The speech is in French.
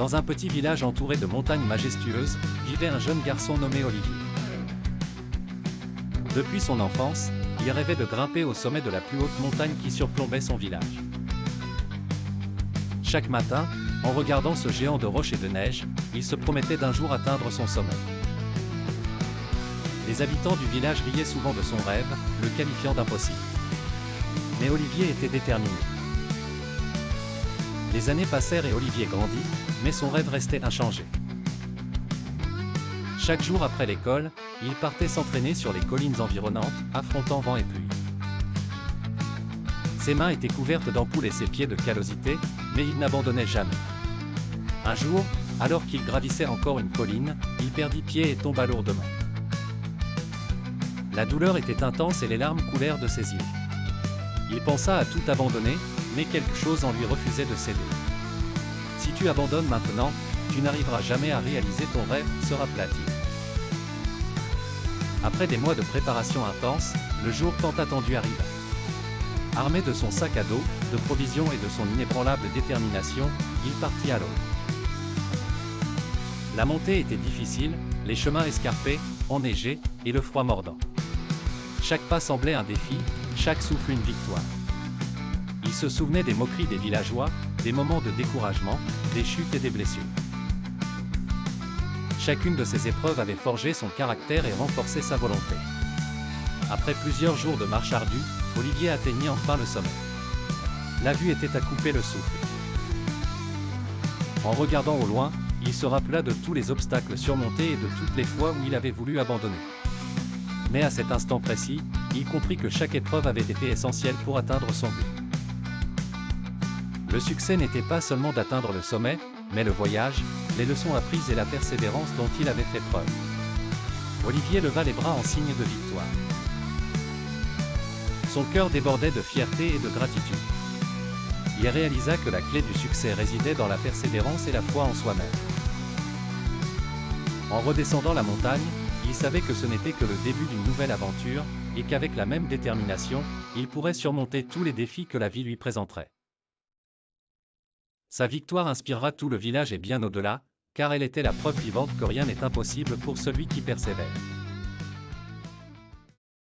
Dans un petit village entouré de montagnes majestueuses, vivait un jeune garçon nommé Olivier. Depuis son enfance, il rêvait de grimper au sommet de la plus haute montagne qui surplombait son village. Chaque matin, en regardant ce géant de roches et de neige, il se promettait d'un jour atteindre son sommet. Les habitants du village riaient souvent de son rêve, le qualifiant d'impossible. Mais Olivier était déterminé. Les années passèrent et Olivier grandit, mais son rêve restait inchangé. Chaque jour après l'école, il partait s'entraîner sur les collines environnantes, affrontant vent et pluie. Ses mains étaient couvertes d'ampoules et ses pieds de callosité, mais il n'abandonnait jamais. Un jour, alors qu'il gravissait encore une colline, il perdit pied et tomba lourdement. La douleur était intense et les larmes coulèrent de ses yeux. Il pensa à tout abandonner, mais quelque chose en lui refusait de céder. Si tu abandonnes maintenant, tu n'arriveras jamais à réaliser ton rêve, se rappela-t-il. Après des mois de préparation intense, le jour tant attendu arriva. Armé de son sac à dos, de provisions et de son inébranlable détermination, il partit à l'aube. La montée était difficile, les chemins escarpés, enneigés, et le froid mordant. Chaque pas semblait un défi, chaque souffle une victoire. Il se souvenait des moqueries des villageois, des moments de découragement, des chutes et des blessures. Chacune de ces épreuves avait forgé son caractère et renforcé sa volonté. Après plusieurs jours de marche ardue, Olivier atteignit enfin le sommet. La vue était à couper le souffle. En regardant au loin, il se rappela de tous les obstacles surmontés et de toutes les fois où il avait voulu abandonner. Mais à cet instant précis, il comprit que chaque épreuve avait été essentielle pour atteindre son but. Le succès n'était pas seulement d'atteindre le sommet, mais le voyage, les leçons apprises et la persévérance dont il avait fait preuve. Olivier leva les bras en signe de victoire. Son cœur débordait de fierté et de gratitude. Il réalisa que la clé du succès résidait dans la persévérance et la foi en soi-même. En redescendant la montagne, il savait que ce n'était que le début d'une nouvelle aventure, et qu'avec la même détermination, il pourrait surmonter tous les défis que la vie lui présenterait. Sa victoire inspirera tout le village et bien au-delà, car elle était la preuve vivante que rien n'est impossible pour celui qui persévère.